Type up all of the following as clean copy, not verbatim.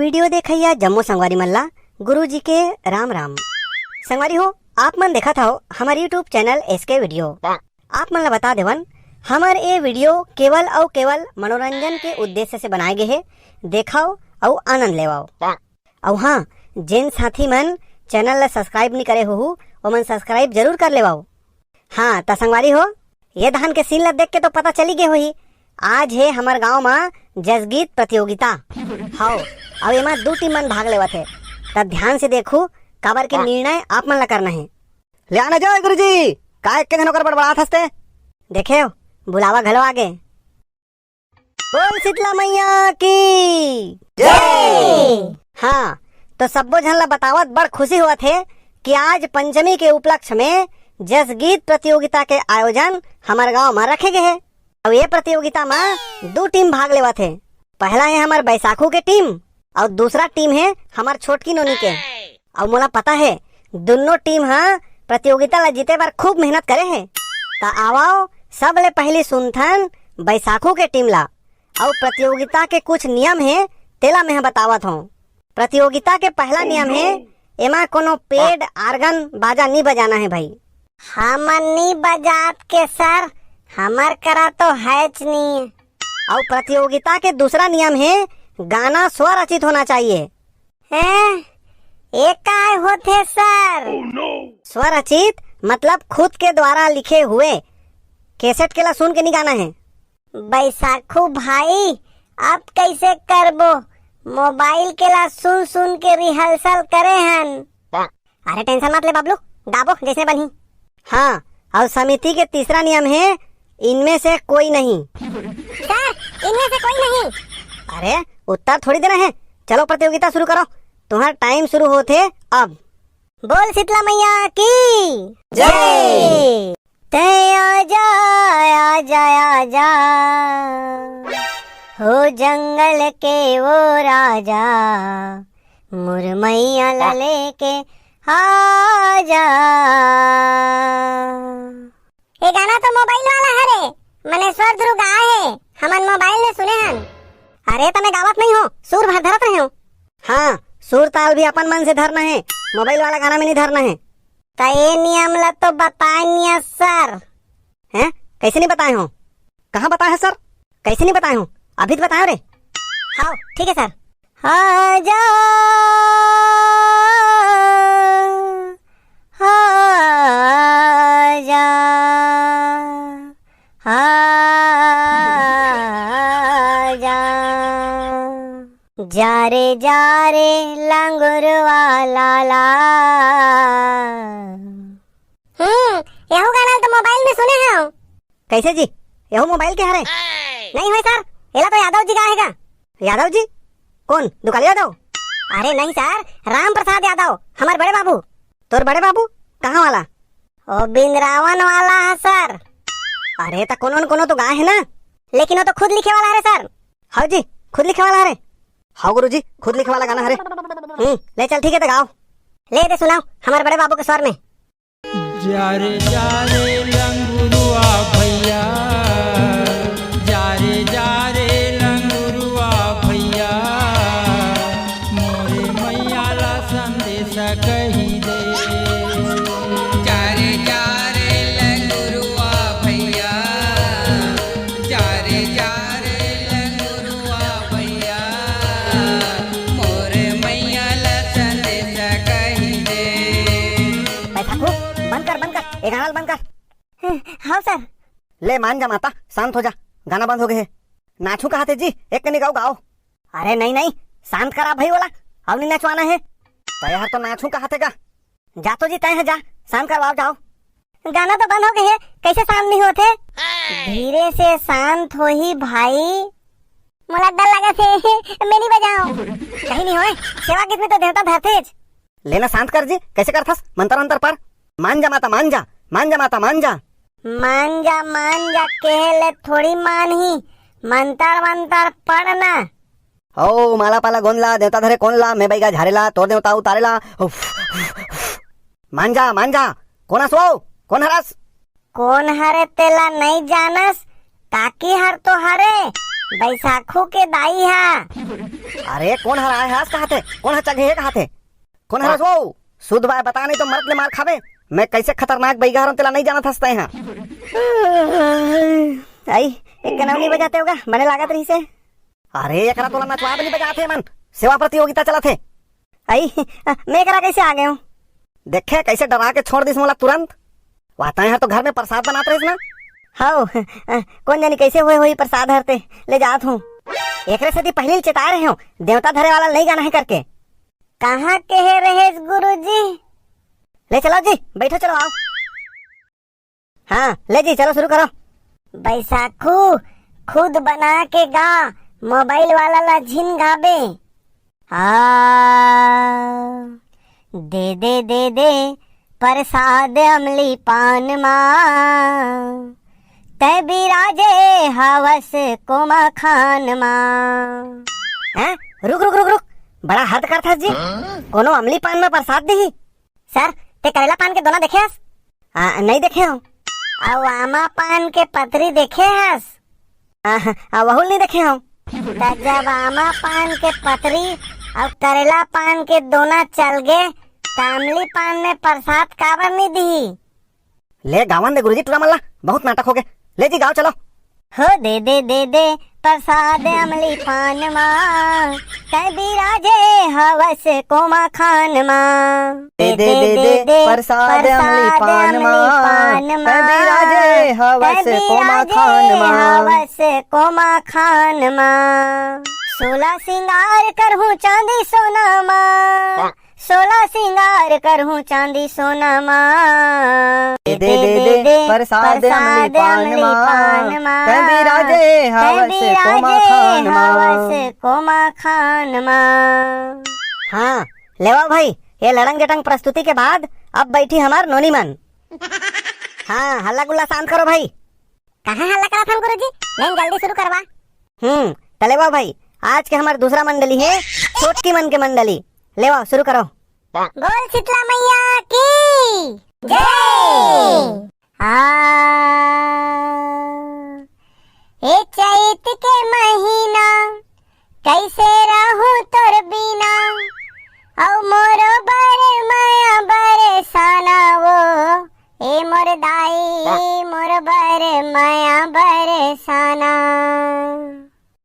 Video देखैया जम्मो संगवारी मल्ला गुरुजी के राम राम। संगवारी हो, आप मन देखा था हमारे यूट्यूब चैनल एसके वीडियो। आप मन ला बता देवन हमारे ये वीडियो केवल और केवल मनोरंजन के उद्देश्य से बनाए गए है। देखाओ और आनंद लेवाओ। और हाँ, जिन साथी मन चैनल ला सब्सक्राइब नहीं करे हो वो मन सब्सक्राइब जरूर कर लेवाओ। हाँ तो संगवारी हो, ये धान के सीन ला देख के तो पता चली गए होही आज है हमारे गांव में जसगीत प्रतियोगिता। हाँ, अब एमा 2 टीम मन भाग लेवत है। तब ध्यान से देखो काबर के निर्णय आप मन ला करना है। ले आना जाओ गुरुजी, काय के जनों कर बड़बड़ात हंसते देखे हो, बुलावा घलो आगे। बोल शीतला मैया की जय। हाँ तो सबो झन ला बतावत बड़ खुशी हुआ थे कि आज पंचमी के उपलक्ष्य में जसगीत प्रतियोगिता के आयोजन हमारे गांव में रखे गए हैं। और ये प्रतियोगिता में 2 टीम भाग लेवा थे। पहला है हमारे बैसाखू के टीम और दूसरा टीम है हमारे छोटकी नोनी के। और मोला पता है दोनों टीम हाँ प्रतियोगिता ला जीते बार खूब मेहनत करे है। ता आवाओ सब ले पहली सुनथन बैसाखू के टीम ला और प्रतियोगिता के कुछ नियम है तेला मैं बतावत हूँ। प्रतियोगिता के पहला नियम है एमा कोनो पेड आर्गन बाजा नहीं बजाना है भाई। हमन नहीं बजात के सर, हमार करा तो हैच नहीं। और प्रतियोगिता के दूसरा नियम है गाना स्वरचित होना चाहिए। हैं? एक काय होते सर? स्वरचित मतलब खुद के द्वारा लिखे हुए। कैसेट के ला सुन के नहीं गाना है। बैसाखू भाई अब कैसे करबो, मोबाइल के ला सुन सुन के रिहर्सल करे हन। अरे टेंशन मत ले बाबलू, गाबो जैसे बनी। हाँ, और समिति के तीसरा नियम है इनमें से कोई नहीं। सर, इनमें से कोई नहीं? अरे उत्तर थोड़ी देना है। चलो प्रतियोगिता शुरू करो, तुम्हारा टाइम शुरू होते अब। बोल शीतला मैया की जय। ते आजा आजा आजा हो जंगल के वो राजा, मुरमैया ला लेके आजा। ये गाना तो मोबाइल वाला है रे, मने स्वर ध्रुव गाए है, हमन मोबाइल में सुने हन। अरे तमे गावत नहीं हो, सुर भर धरत रहे हो। हाँ, सुर ताल भी अपन मन से धरना है, मोबाइल वाला गाना में नहीं धरना है। तो ये नियम ला तो बताए सर। हैं? कैसे नहीं बताए हो? कहाँ बताए है सर? कैसे नहीं बताए हो? अभी तो बताए रे। हाँ ठीक है सर। आजा आजा आजा जा रे लंगुरवा लाला। यहू गाना तो मोबाइल में सुने हैं। कैसे जी? यहू मोबाइल के हरे नहीं हुए सर, एला तो यादव जी गाएगा। यादव जी? कौन? दुकाली यादव? अरे नहीं सर, राम प्रसाद यादव, हमारे बड़े बाबू। तोर बड़े बाबू कहाँ वाला? ओ बिंद्रावन वाला है सर। अरे तो कोनो तो गाय है ना, लेकिन वो तो खुद लिखे वाला है सर। हाँ जी, खुद लिखे वाला है। हाँ गुरु जी, खुद लिखे वाला गाना है। ले चल ठीक है तो गाओ, ले दे सुनाओ हमारे बड़े बाबू के स्वर में। जारे जारे लंगुरुआ भैया, जारे जारे लंगुरुआ भैया, मोरे मैया ला संदेश कही दे। जारे जारे लंगुरुआ भैया, जारे जारे लंगुरुआ भैया, मोरे मैया ला संदेश कही दे। बैसाखू बंद कर, ये गाना बंद कर। हाँ सर। ले मान जा माता, शांत हो जा, गाना बंद हो गए है। नाचू कहा थे जी, एक कनी गाओ गाओ। अरे नहीं, शांत करा भाई वाला, अब नहीं नचवाना है। तो यार तो नाचू कहा थे का? जा तो जी तय है, जा शांत करवाओ जाओ। गाना तो बंद हो गए है, कैसे शांत नहीं होते? धीरे से शांत हो ही भाई, मुला डर लगा थे मैं नहीं बजाऊं। कहीं नहीं होए, सेवा गीत में तो देवता धरते। लेना शांत कर जी, कैसे करथस? मंत्र अंतर पर मान जा माता, मान जा, मान जा माता, मान जा। मान जा कहले थोड़ी मान ही, मंतर पढ़ना। ओ माला पाला गोंदला, देवता धरे कोनला, मैं बैगा झारेला, तोर देवता उतारेला। मान जा, कोना सो, कौन हरस? कौन हरे तेला नहीं जानस, काकी हर तो हरे, बैसाखू के दाई है। अरे कौन हरा है कहा थे? कौन है चगे कहा थे? कौन है वो? शुद्ध बात बता, नहीं तो मर्द ले मार खावे। मैं कैसे खतरनाक बैगा तेला नहीं जाना था यहाँ। आई एक कनौनी बजाते होगा बने लागत रही से। अरे एकरा तोला नचवा नहीं बजाते मन, सेवा प्रतियोगिता चला थे। आई मैं करा कैसे आ गए हूँ? देखे कैसे डरा के छोड़ दिस मोला तुरंत। वाता है तो घर में प्रसाद बनाते रहिस ना। हाँ कौन जानी कैसे हुई प्रसाद हरते ले जात हूँ। एकरे से पहले चेता रहे हो देवता धरे वाला नहीं जाना है करके। कहाँ के है रहेश गुरुजी? ले चलो जी, बैठो चलो आओ। हाँ ले जी चलो शुरू करो। बैसाखू खुद बना के गा, मोबाइल वाला ला झिन गाबे। दे दे प्रसाद अमली पान माँ, तै बिराजे हवस कोमा खान माँ। हैं? रुक रुक रुक रुक, बड़ा हद कर था जी। कोनो अमली पान में प्रसाद दी? सर ते करेला पान के दोना देखे हस? नहीं देखे हो। और आमा पान के पतरी देखे हस? वहुल नहीं देखे हो। जब आमा पान के पतरी और करेला पान के दोना चल गए, अमली पान में प्रसाद काबर नहीं दी? ले गावन दे गुरुजी टूरा मल्ला, बहुत नाटक हो गए। ले जी गाओ चलो। हो दे प्रसाद अमली पान माँ, तै बिराजे हवस कोमा खान माँ। दे प्रसाद अमली पान माँ, तै बिराजे हवस कोमा खान माँ। हवस कोमा खान माँ। 16 सिंगार करहूँ चांदी सोना माँ, 16 सिंगार करहूँ चांदी सोना माँ। दे प्रसाद अमली पान माँ, तै बिराजे हवस कोमा खान माँ। कोमा खान माँ। हाँ लेवा भाई, ये लड़ंग जटंग प्रस्तुति के बाद अब बैठी हमार नोनी मन। हाँ हल्ला गुल्ला शांत करो भाई। कहाँ हल्ला करा था गुरुजी? नहीं जल्दी शुरू करवा। तलेवा भाई, आज के हमार दूसरा मंडली है छोटकी मन के मंडली। लेवा शुरू करो। बोल शीतला मैया की जय। ए चैत के महीना कैसे रहूं तोर बिना, औ मोरो बरे माया बरसाना वो। ए मोर दाई मोर बरे माया बरसाना।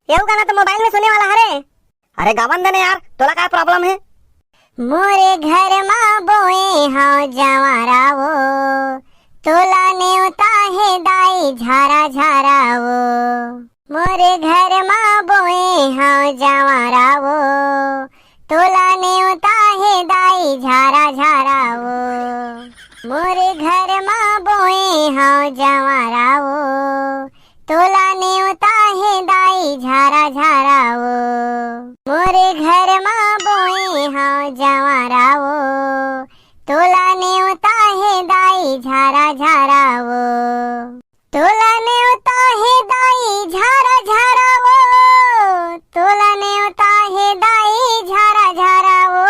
ये गाना तो मोबाइल में सुनने वाला है। अरे गावन देने यार, तोला क्या प्रॉब्लम है? मोरे घर माँ बोए हाँ जवारा वो, तोला नेवता है दाई झारा झारा वो। मोरे घर माँ बोए हाँ जवारा वो, तोला नेवता है दाई झारा झारा वो। मोरे घर माँ बोए हाँ जवारा वो, तोला नेवता है दाई झारा झारा वो। मोरे घर माँ बोए हाँ जवारा वो, तोला नेवता है दाई झारा झारा वो। तोला नेवता है दाई झारा झारा वो, तोला नेवता है दाई झारा झारा वो।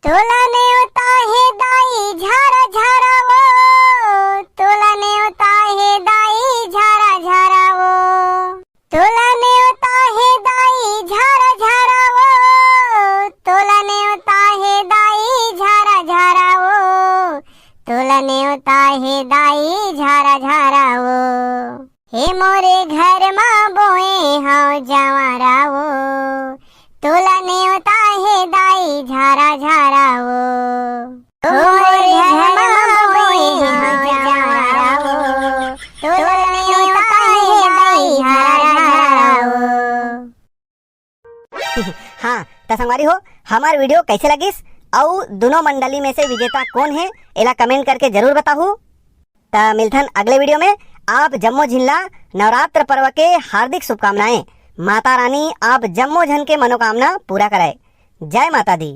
तोला नेवता है दाई झारा झारा वो, तोला नेवता है दाई झारा झारा वो। तोला नेवता है दाई झारा झारा वो, तोला नेवता है दाई झारा झारा वो। तोला नेवता है दाई झारा झारा वो। हे मोरे घर माँ बोए हाँ जवारा वो, तोला नेवता है दाई झारा झारा वो। मोरे घर माँ बोए हाँ जवारा वो, तोला नेवता है दाई झारा झारा वो। हाँ तो संगवारी हो, हमार वीडियो कैसे लगिस और दोनों मंडली में से विजेता कौन है एला कमेंट करके जरूर बताहू। तो मिलथन अगले वीडियो में। आप जम्मो झिल्ला नवरात्र पर्व के हार्दिक शुभकामनाएं। माता रानी आप जम्मो झन के मनोकामना पूरा कराए। जय माता दी।